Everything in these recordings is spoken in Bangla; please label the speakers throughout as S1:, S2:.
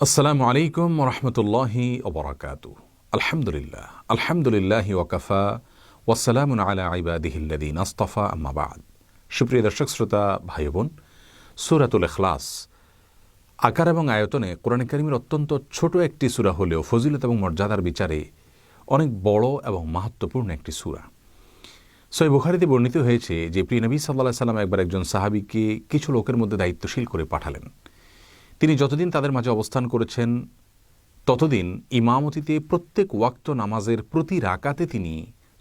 S1: আসসালামু আলাইকুম ওরহমতুল্লাহি ওবরাকাতু। আলহামদুলিল্লাহ আলহামদুলিল্লাহি ওয়াকাফা ওয়াসসালামুন আলা ইবাদিহিল্লাযীনা আসতাফা, আম্মা বা'দ। সুপ্রিয় দর্শক শ্রোতা ভাই বোন, সূরাতুল ইখলাস আকার এবং আয়তনে কোরআনে কারীমের অত্যন্ত ছোট একটি সূরা হলেও ফজিলত এবং মর্যাদার বিচারে অনেক বড় এবং মাহাত্ম্যপূর্ণ একটি সূরা। সহিহ বুখারীতে বর্ণিত হয়েছে যে প্রিয় নবী সাল্লাল্লাহু আলাইহি সাল্লাম একবার একজন সাহাবীকে কিছু লোকের মধ্যে দায়িত্বশীল করে পাঠালেন। তিনি যতদিন তাদের মাঝে অবস্থান করেছেন ততদিন ইমামতিতে প্রত্যেক ওয়াক্ত নামাজের প্রতি রাকাতে তিনি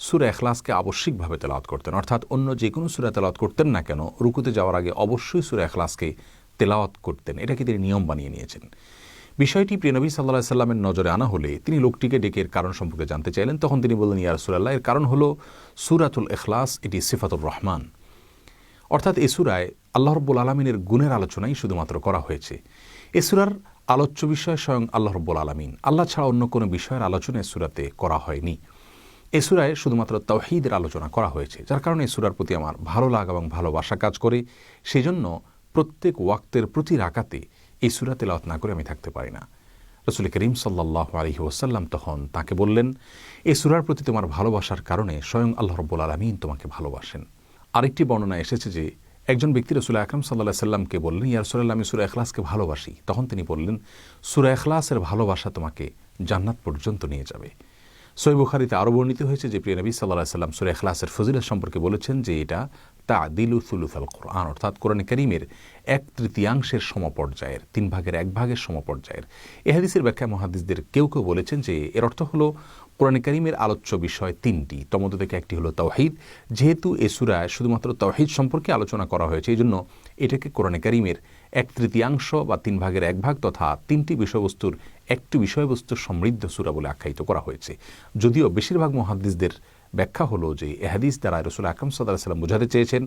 S1: সূরা ইখলাসকে আবশ্যিকভাবে তেলাওয়াত করতেন। অর্থাৎ অন্য যে কোনো সূরা তেলাওয়াত করতেন না কেন, রুকুতে যাওয়ার আগে অবশ্যই সূরা ইখলাসকে তেলাওয়াত করতেন। এটাকে তিনি নিয়ম বানিয়ে নিয়েছেন। বিষয়টি প্রিয় নবী সাল্লাল্লাহু আলাইহি সাল্লামের নজরে আনা হলে তিনি লোকটিকে ডেকে এর কারণ সম্পর্কে জানতে চাইলেন। তখন তিনি বললেন, ইয়া রাসূলুল্লাহ, এর কারণ হলো সূরাতুল ইখলাস এটি সিফাতুর রহমান, অর্থাৎ এই সূরায় আল্লাহ রাব্বুল আলামিনের গুণের আলোচনাই শুধুমাত্র করা হয়েছে। এই সূরার আলোচ্য বিষয় স্বয়ং আল্লাহ রাব্বুল আলামিন, আল্লাহ ছাড়া অন্য কোনো বিষয়ের আলোচনা এই সূরাতে করা হয়নি। এই সূরায় শুধুমাত্র তাওহীদের আলোচনা করা হয়েছে, যার কারণে এই সূরার প্রতি আমার ভালো লাগা এবং ভালোবাসা কাজ করে। সেই জন্য প্রত্যেক ওয়াক্তের প্রতি রাকাতে এই সূরা তেলাওয়াত না করে আমি থাকতে পারি না। রাসূল করিম সাল্লাল্লাহু আলাইহি ওয়াসাল্লাম তখন তাকে বললেন, এই সূরার প্রতি তোমার ভালোবাসার কারণে স্বয়ং আল্লাহ রাব্বুল আলামিন তোমাকে ভালোবাসেন। আরেকটি বর্ণনায় এসেছে যে একজন ব্যক্তি রাসূল আকরাম সাল্লাল্লাহু আলাইহি সাল্লামকে বললেন, ইয়া রাসূলুল্লাহ, আমি সূরা ইখলাসকে ভালোবাসি। তখন তিনি বললেন, সূরা ইখলাসের ভালোবাসা তোমাকে জান্নাত পর্যন্ত নিয়ে যাবে। সহিহ বুখারীতে আরও বর্ণিত হয়েছে যে প্রিয় নবী সাল্লাল্লাহু আলাইহি সাল্লাম সূরা ইখলাসের ফজিলত সম্পর্কে বলেছেন যে এটা তা'দিলু সুলুসাল কুরআন, অর্থাৎ কোরআনে কারীমের 1/3 সমপর্যায়ের, 3/1 সমপর্যায়ের। এই হাদিসের ব্যাখ্যায় মুহাদ্দিসদের কেউ কেউ বলেছেন যে এর অর্থ হলো কোরআনে কারীমের আলোচ্য বিষয় 3টি, তর মধ্যে থেকে একটি হলো তাওহীদ। যেহেতু এই সূরায় শুধুমাত্র তাওহীদ সম্পর্কে আলোচনা করা হয়েছে, এই জন্য এটাকে কোরআনে কারীমের 1/3 বা 3/1 তথা 3টি বিষয়বস্তুর একটি বিষয়বস্তু সমৃদ্ধ সূরা বলে আখ্যায়িত করা হয়েছে। যদিও বেশিরভাগ মুহাদ্দিসদের ব্যাখ্যা হলো যে এই হাদিস দ্বারা রাসূল আকরাম সাল্লাল্লাহু আলাইহি ওয়াসাল্লাম বোঝাতে চেয়েছেন,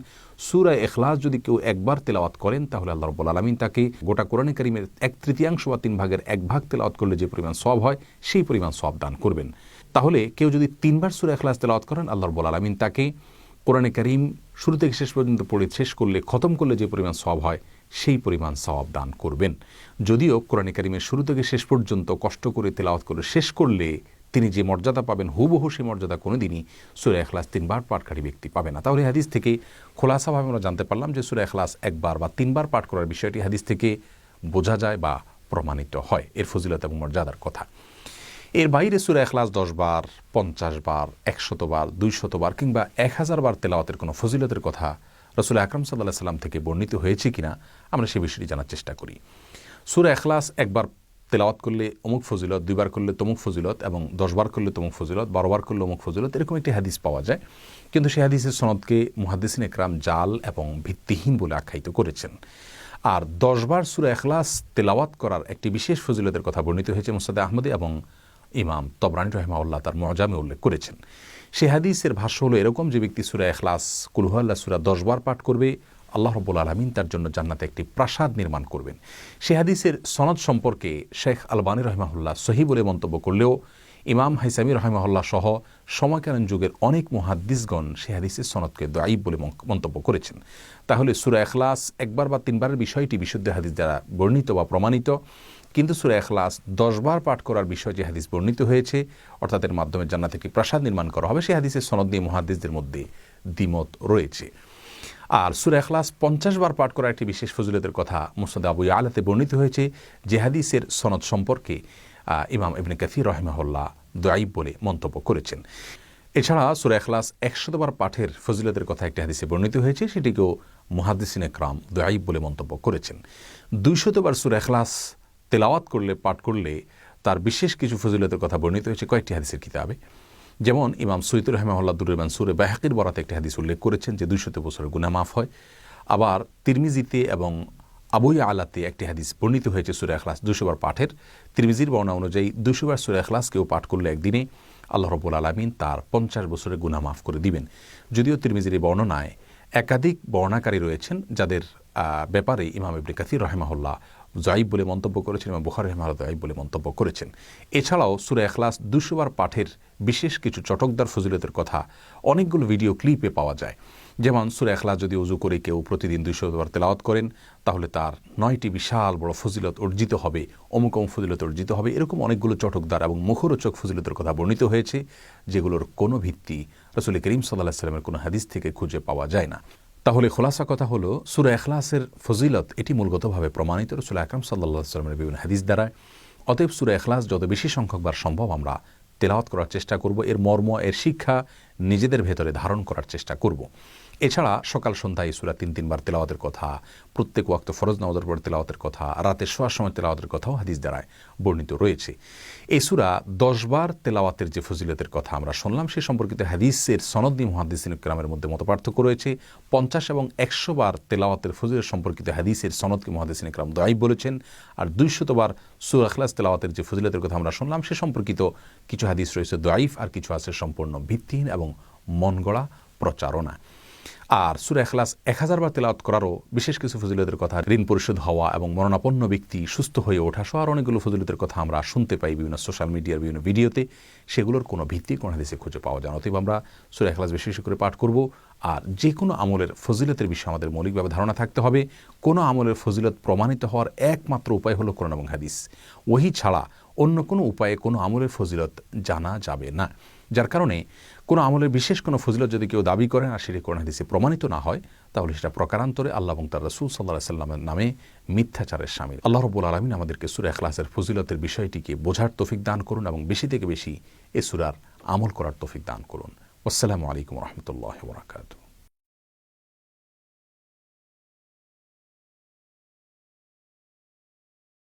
S1: সূরা ইখলাস যদি কেউ একবার তেলাওয়াত করেন তাহলে আল্লাহ রাব্বুল আলামিন তাকে গোটা কোরআনে কারীমের 1/3 বা 3/1 তেলাওয়াত করলে যে পরিমাণ সওয়াব হয় সেই পরিমাণ সওয়াব দান করবেন। তাহলে কেউ যদি 3বার সূরা ইখলাস তেলাওয়াত করেন, আল্লাহ রাব্বুল আলামিন তাকে কোরআনে কারীম শুরু থেকে শেষ পর্যন্ত পড়ে শেষ করলে, খতম করলে যে পরিমাণ সওয়াব হয় সেই পরিমাণ সওয়াব দান করবেন। যদিও কোরআনে কারীমের শুরু থেকে শেষ পর্যন্ত কষ্ট করে তেলাওয়াত করে শেষ করলে তিনি যে মর্যাদা পাবেন, হুবহু সেই মর্যাদা কোনোদিনই সূরা ইখলাস 3বার পাঠকারী ব্যক্তি পাবে না। তাহলে হাদিস থেকে খোলাসাভাবে আমরা জানতে পারলাম যে সূরা ইখলাস 1বার বা 3বার পাঠ করার বিষয়টি হাদিস থেকে বোঝা যায় বা প্রমাণিত হয়, এর ফজিলত এবং মর্যাদার কথা। এর বাইরে সূরা ইখলাস 10 বার, 50 বার, 100 বার, 200 বার কিংবা 1000 বার তেলাওয়াতের কোনো ফজিলতের কথা রাসূল আকরাম সাল্লাল্লাহু আলাইহি সাল্লাম থেকে বর্ণিত হয়েছে কিনা আমরা সে বিষয়টি জানার চেষ্টা করি। সূরা ইখলাস 1বার তেলাওয়াত করলে অমুক ফজিলত, 2বার করলে তমুক ফজিলত এবং 10 বার করলে তমুক ফজিলত, 12 বার করলে অমুক ফজিলত, এরকম একটি হাদিস পাওয়া যায়। কিন্তু সেই হাদিসের সনদকে মুহাদ্দিসিন ইকরাম জাল এবং ভিত্তিহীন বলে আখ্যায়িত করেছেন। আর 10 বার সূরা ইখলাস তেলাওয়াত করার একটি বিশেষ ফজিলতের কথা বর্ণিত হয়েছে মুসনাদে আহমদে এবং ইমাম তবরানী রাহিমাহুল্লাহ তার মুআজামে উল্লেখ করেছেন। সেই হাদিসের ভাষ্য হলো এরকম, যে ব্যক্তি সূরা ইখলাস, কুল হুয়াল্লাহ সূরা 10 বার পাঠ করবে, আল্লাহ রাব্বুল আলামিন তার জন্য জান্নাতে একটি প্রাসাদ নির্মাণ করবেন। সেই হাদিসের সনদ সম্পর্কে শেখ আলবানী রাহিমাহুল্লাহ সহিহ বলে মন্তব্য করলেও ইমাম হাইসামি রাহিমাহুল্লাহ সহ সময়কালীন যুগের অনেক মুহাদ্দিসগণ সেই হাদিসের সনদকে দাঈফ বলে মন্তব্য করেছেন। তাহলে সূরা ইখলাস 1বার বা 3বারের বিষয়টি বিশুদ্ধ হাদিস দ্বারা বর্ণিত বা প্রমাণিত, কিন্তু সূরা ইখলাস 10 বার পাঠ করার বিষয় যে হাদিস বর্ণিত হয়েছে, অর্থাৎ এর মাধ্যমে জান্নাতে একটি প্রাসাদ নির্মাণ করা হবে, সেই হাদিসের সনদ নিয়ে মুহাদ্দিসদের মধ্যে দ্বিমত রয়েছে। আর সূরা ইখলাস 50 বার পাঠ করার একটি বিশেষ ফজিলতের কথা মুসনাদ আবু ইয়ালাতে বর্ণিত হয়েছে, যে হাদিসের সনদ সম্পর্কে ইমাম ইবনে কাসির রাহিমাহুল্লাহ দাঈফ বলে মন্তব্য করেছেন। এছাড়া সূরা ইখলাস 100 বার পাঠের ফজিলতের কথা একটি হাদিসে বর্ণিত হয়েছে, সেটিকেও মুহাদ্দিসিন ইকরাম দাঈফ বলে মন্তব্য করেছেন। 200 বার সূরা ইখলাস তেলাওয়াত করলে, পাঠ করলে তার বিশেষ কিছু ফজিলতের কথা বর্ণিত হয়েছে কয়েকটি হাদিসের কিতাবে। যেমন ইমাম সুয়ুতী রাহিমাহুল্লাহ দুরুল মানসুরে বাইহাকির বরাতে একটি হাদিস উল্লেখ করেছেন যে 200 বছরের গুনাহ মাফ হয়। আবার তিরমিজিতে এবং আবু ইয়ালাতে একটি হাদিস বর্ণিত হয়েছে সূরা ইখলাস 200 বার পাঠের। তিরমিজির বর্ণনা অনুযায়ী 200 বার সূরা ইখলাস কেউ পাঠ করলে একদিনে আল্লাহ রাব্বুল আলামিন তার 50 বছরের গুনাহ মাফ করে দিবেন। যদিও তিরমিজির এই বর্ণনায় একাধিক বর্ণাকারী রয়েছেন, যাদের ব্যাপারে ইমাম ইবনে কাসির রাহিমাহুল্লাহ দাঈফ বলে মন্তব্য করেছেন এবং বুখারী রাহিমাহুল্লাহ দাঈফ বলে মন্তব্য করেছেন। এছাড়াও সূরা ইখলাস 200 বার পাঠের বিশেষ কিছু চটকদার ফজিলতের কথা অনেকগুলো ভিডিও ক্লিপে পাওয়া যায়, যেমন সূরা ইখলাস যদি ওযু করে কেউ প্রতিদিন 200 বার তেলাওয়াত করেন তাহলে তার 9টি বিশাল বড় ফজিলত অর্জিত হবে, অমুক ফজিলত অর্জিত হবে। এরকম অনেকগুলো চটকদার এবং মুখরোচক ফজিলতের কথা বর্ণিত হয়েছে, যেগুলোর কোনো ভিত্তি রাসূল করিম সাল্লাল্লাহু আলাইহি ওয়াসাল্লামের কোনো হাদিস থেকে খুঁজে পাওয়া যায় না। তাহলে খোলাসা কথা হলো, সূরা ইখলাসের ফজিলত এটি মূলগতভাবে প্রমাণিত রাসূল আকরাম সাল্লাল্লাহু আলাইহি ওয়াসাল্লামের বিভিন্ন হাদিস দ্বারা। অতএব সূরা ইখলাস যত বেশি সংখ্যকবার সম্ভব আমরা তেলাওয়াত করার চেষ্টা করব, এর মর্ম, এর শিক্ষা নিজেদের ভেতরে ধারণ করার চেষ্টা করব। এছাড়া সকাল সন্ধ্যায় এই সূরা 3 বার তেলাওয়াতের কথা, প্রত্যেক ওয়াক্ত ফরজ নামাজের পর তেলাওয়াতের কথা, রাতে শোয়ার সময় তেলাওয়াতের কথাও হাদিস দ্বারায় বর্ণিত রয়েছে। এই সূরা 10 বার তেলাওয়াতের যে ফজিলতের কথা আমরা শুনলাম, সে সম্পর্কিত হাদিসের সনদ নিয়ে মুহাদ্দিসিন কিরামের মধ্যে মতপার্থক্য রয়েছে। 50 এবং 100 বার তেলাওয়াতের ফজিলত সম্পর্কিত হাদিসের সনদকে মুহাদ্দিসিন কিরাম দাঈফ বলেছেন। আর 200 বার সূরা ইখলাস তেলাওয়াতের যে ফজিলতের কথা আমরা শুনলাম, সে সম্পর্কিত কিছু হাদিস রয়েছে দাঈফ, আর কিছু আছে সম্পূর্ণ ভিত্তিহীন এবং মনগড়া প্রচারণা। আর সূরা ইখলাস 1000 বার তেলাওয়াত করারও বিশেষ কিছু ফজিলতের কথা, ঋণ পরিশোধ হওয়া এবং মরণাপন্ন ব্যক্তি সুস্থ হয়ে ওঠা সহ আর অনেকগুলো ফজিলতের কথা আমরা শুনতে পাই বিভিন্ন সোশ্যাল মিডিয়ার বিভিন্ন ভিডিওতে। সেগুলোর কোনো ভিত্তি কোনো হাদিসে খুঁজে পাওয়া যায় না। অতএব আমরা সূরা ইখলাস বেশি বেশি করে পাঠ করব। আর যে কোনো আমলের ফজিলতের বিষয়ে আমাদের মৌলিকভাবে ধারণা থাকতে হবে। কোনো আমলের ফজিলত প্রমাণিত হওয়ার একমাত্র উপায় হলো কোরআন এবং হাদিস। ওহী ছাড়া অন্য কোনো উপায়ে কোনো আমলের ফজিলত জানা যাবে না। যার কারণে কোনো আমলের বিশেষ কোনো ফজিলত যদি কেউ দাবি করেন আর সেটি কোরআন হাদিসে প্রমাণিত না হয়, তাহলে সেটা প্রকারান্তরে আল্লাহ এবং তার রাসূল সাল্লাল্লাহু আলাইহি ওয়াসাল্লামের নামে মিথ্যাচারের শামিল। আল্লাহ রাব্বুল আলামিন আমাদেরকে সূরা ইখলাসের ফজিলতের বিষয়টিকে বোঝার তৌফিক দান করুন এবং বেশি থেকে বেশি এ সূরার আমল করার তৌফিক দান করুন। আসসালামু আলাইকুম ওয়া রাহমাতুল্লাহি ওয়া বারাকাতুহু।